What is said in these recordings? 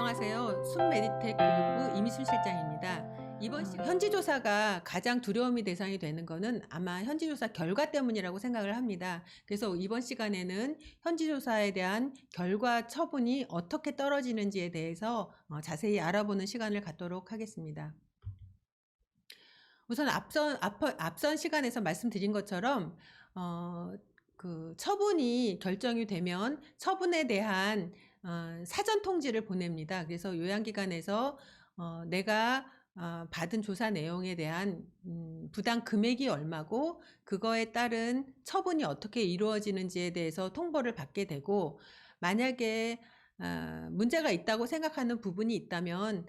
안녕하세요. 순메디텍 교육부 이미순 실장입니다. 이번 현지조사가 가장 두려움이 대상이 되는 거는 아마 현지조사 결과 때문이라고 생각을 합니다. 그래서 이번 시간에는 현지조사에 대한 결과 처분이 어떻게 떨어지는지에 대해서 자세히 알아보는 시간을 갖도록 하겠습니다. 우선 앞선 시간에서 말씀드린 것처럼 그 처분이 결정이 되면 처분에 대한 사전 통지를 보냅니다. 그래서 요양기관에서 내가 받은 조사 내용에 대한 부당 금액이 얼마고 그거에 따른 처분이 어떻게 이루어지는지에 대해서 통보를 받게 되고, 만약에 문제가 있다고 생각하는 부분이 있다면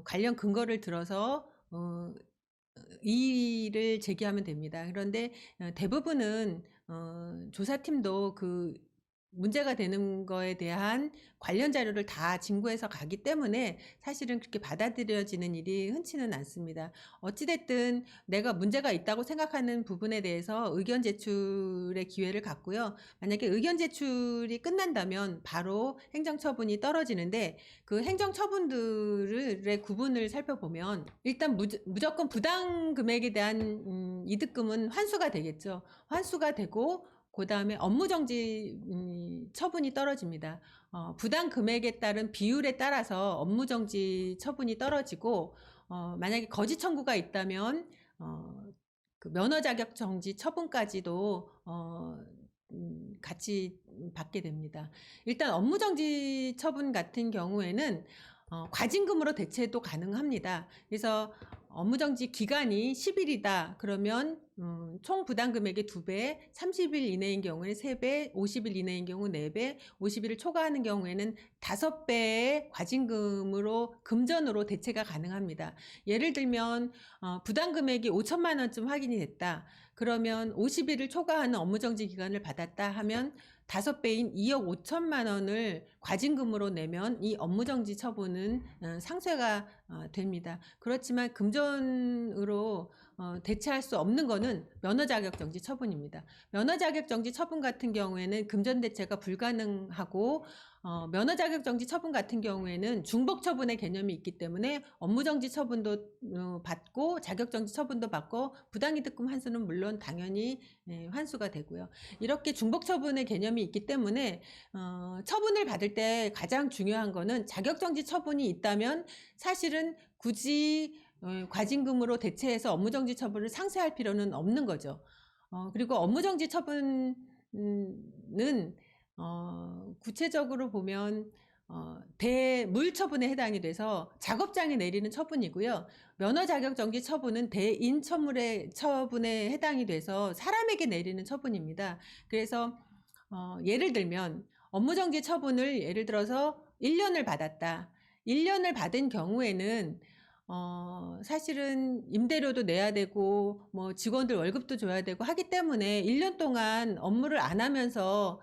관련 근거를 들어서 이의를 제기하면 됩니다. 그런데 대부분은 조사팀도 그 문제가 되는 거에 대한 관련 자료를 다 진구해서 가기 때문에 사실은 그렇게 받아들여지는 일이 흔치는 않습니다. 어찌됐든 내가 문제가 있다고 생각하는 부분에 대해서 의견 제출의 기회를 갖고요. 만약에 의견 제출이 끝난다면 바로 행정처분이 떨어지는데, 그 행정처분들의 구분을 살펴보면 일단 무조건 부당 금액에 대한 이득금은 환수가 되겠죠. 환수가 되고 그 다음에 업무정지 처분이 떨어집니다. 부당 금액에 따른 비율에 따라서 업무정지 처분이 떨어지고, 만약에 거짓 청구가 있다면 그 면허 자격 정지 처분까지도 같이 받게 됩니다. 일단 업무정지 처분 같은 경우에는 과징금으로 대체도 가능합니다. 그래서 업무정지 기간이 10일이다 그러면 총 부담금액의 2배, 30일 이내인 경우에는 3배, 50일 이내인 경우 4배, 50일을 초과하는 경우에는 5배의 과징금으로, 금전으로 대체가 가능합니다. 예를 들면 부담금액이 5천만 원쯤 확인이 됐다. 그러면 50일을 초과하는 업무정지 기간을 받았다 하면 5배인 2억 5천만 원을 과징금으로 내면 이 업무정지 처분은 상쇄가 됩니다. 그렇지만 금전으로 대체할 수 없는 것은 면허자격정지 처분입니다. 면허자격정지 처분 같은 경우에는 금전 대체가 불가능하고, 면허자격정지 처분 같은 경우에는 중복처분의 개념이 있기 때문에 업무정지 처분도 받고 자격정지 처분도 받고 부당이득금 환수는 물론 당연히 환수가 되고요. 이렇게 중복처분의 개념이 있기 때문에 처분을 받을 때 가장 중요한 거는 자격정지 처분이 있다면 사실은 굳이 과징금으로 대체해서 업무정지 처분을 상쇄할 필요는 없는 거죠. 그리고 업무정지 처분은 구체적으로 보면 대물처분에 해당이 돼서 작업장에 내리는 처분이고요. 면허자격정지 처분은 대인처분에 해당이 돼서 사람에게 내리는 처분입니다. 그래서 예를 들면 업무정지 처분을 예를 들어서 1년을 받았다. 1년을 받은 경우에는 사실은 임대료도 내야 되고 뭐 직원들 월급도 줘야 되고 하기 때문에 1년 동안 업무를 안 하면서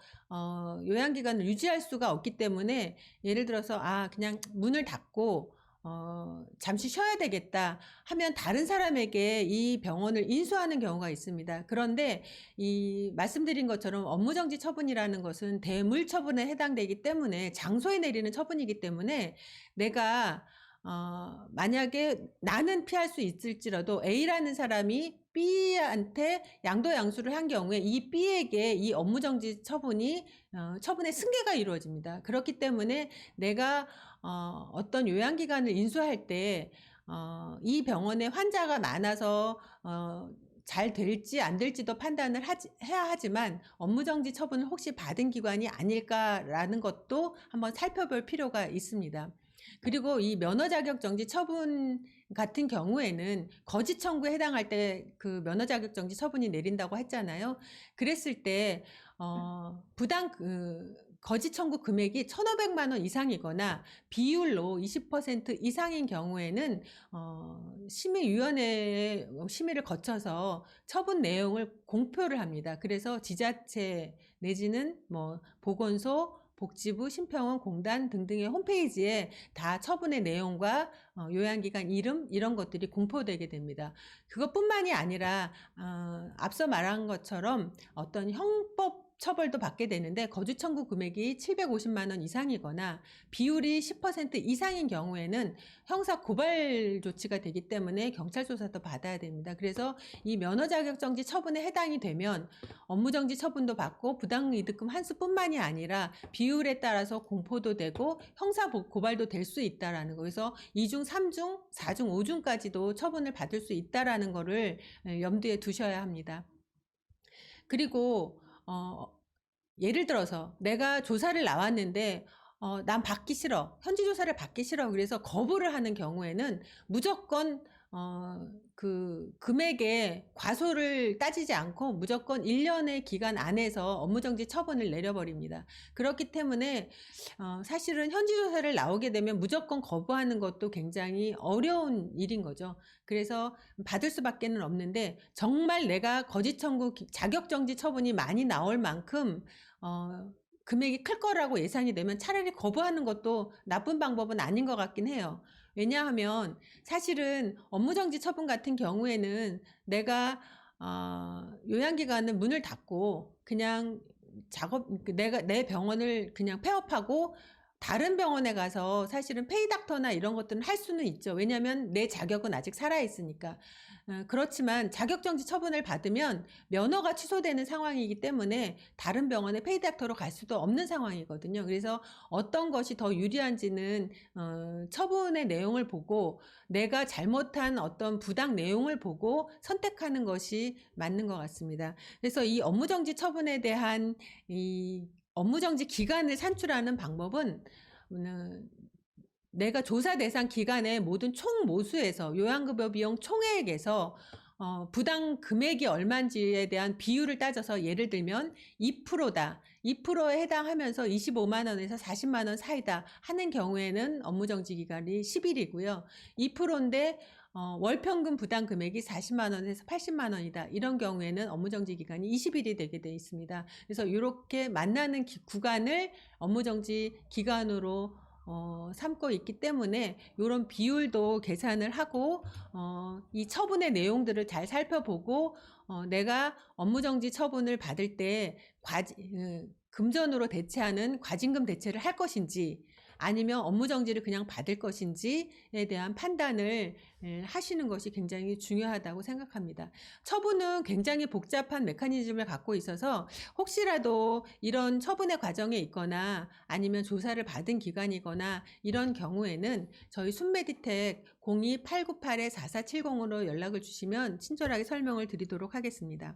요양기관을 유지할 수가 없기 때문에, 예를 들어서 그냥 문을 닫고 잠시 쉬어야 되겠다 하면 다른 사람에게 이 병원을 인수하는 경우가 있습니다. 그런데 이 말씀드린 것처럼 업무정지 처분이라는 것은 대물처분에 해당되기 때문에, 장소에 내리는 처분이기 때문에, 내가 만약에 나는 피할 수 있을지라도 A라는 사람이 B한테 양도양수를 한 경우에 이 B에게 이 업무정지 처분의 승계가 이루어집니다. 그렇기 때문에 내가 어떤 요양기관을 인수할 때 이 병원에 환자가 많아서 잘 될지 안 될지도 판단을 해야 하지만 업무정지 처분을 혹시 받은 기관이 아닐까라는 것도 한번 살펴볼 필요가 있습니다. 그리고 이 면허자격정지 처분 같은 경우에는 거짓 청구에 해당할 때 그 면허자격정지 처분이 내린다고 했잖아요. 그랬을 때 부당 거짓 청구 금액이 1,500만 원 이상이거나 비율로 20% 이상인 경우에는 심의위원회의 심의를 거쳐서 처분 내용을 공표를 합니다. 그래서 지자체 내지는 뭐 보건소, 복지부, 심평원, 공단 등등의 홈페이지에 다 처분의 내용과 요양기관 이름 이런 것들이 공표되게 됩니다. 그것뿐만이 아니라 앞서 말한 것처럼 어떤 형법 처벌도 받게 되는데, 거주 청구 금액이 750만 원 이상이거나 비율이 10% 이상인 경우에는 형사 고발 조치가 되기 때문에 경찰 조사도 받아야 됩니다. 그래서 이 면허 자격 정지 처분에 해당이 되면 업무 정지 처분도 받고 부당이득금 환수뿐만이 아니라 비율에 따라서 공포도 되고 형사 고발도 될 수 있다라는 거. 그래서 2중, 3중, 4중, 5중까지도 처분을 받을 수 있다라는 거를 염두에 두셔야 합니다. 그리고 예를 들어서 내가 조사를 나왔는데 난 받기 싫어. 현지 조사를 받기 싫어. 그래서 거부를 하는 경우에는 무조건 그 금액에 과소를 따지지 않고 무조건 1년의 기간 안에서 업무정지 처분을 내려버립니다. 그렇기 때문에 사실은 현지 조사를 나오게 되면 무조건 거부하는 것도 굉장히 어려운 일인 거죠. 그래서 받을 수밖에는 없는데, 정말 내가 거짓 청구 자격정지 처분이 많이 나올 만큼 금액이 클 거라고 예상이 되면 차라리 거부하는 것도 나쁜 방법은 아닌 것 같긴 해요. 왜냐하면 사실은 업무정지 처분 같은 경우에는 내가 요양기관은 문을 닫고 그냥 내 병원을 그냥 폐업하고 다른 병원에 가서 사실은 페이닥터나 이런 것들은 할 수는 있죠. 왜냐하면 내 자격은 아직 살아있으니까. 그렇지만 자격정지 처분을 받으면 면허가 취소되는 상황이기 때문에 다른 병원에 페이닥터로 갈 수도 없는 상황이거든요. 그래서 어떤 것이 더 유리한지는 처분의 내용을 보고 내가 잘못한 어떤 부당 내용을 보고 선택하는 것이 맞는 것 같습니다. 그래서 이 업무정지 처분에 대한 이 업무정지 기간을 산출하는 방법은 내가 조사 대상 기간의 모든 총 모수에서 요양급여 비용 총액에서 부당 금액이 얼마인지에 대한 비율을 따져서, 예를 들면 2%다. 2%에 해당하면서 25만 원에서 40만 원 사이다 하는 경우에는 업무정지 기간이 10일이고요. 2%인데 월평균 부당 금액이 40만 원에서 80만 원이다. 이런 경우에는 업무정지 기간이 20일이 되게 되어 있습니다. 그래서 이렇게 만나는 구간을 업무정지 기간으로 삼고 있기 때문에 이런 비율도 계산을 하고 이 처분의 내용들을 잘 살펴보고 내가 업무정지 처분을 받을 때 금전으로 대체하는 과징금 대체를 할 것인지 아니면 업무정지를 그냥 받을 것인지에 대한 판단을 하시는 것이 굉장히 중요하다고 생각합니다. 처분은 굉장히 복잡한 메커니즘을 갖고 있어서 혹시라도 이런 처분의 과정에 있거나 아니면 조사를 받은 기관이거나 이런 경우에는 저희 순메디텍 02-898-4470으로 연락을 주시면 친절하게 설명을 드리도록 하겠습니다.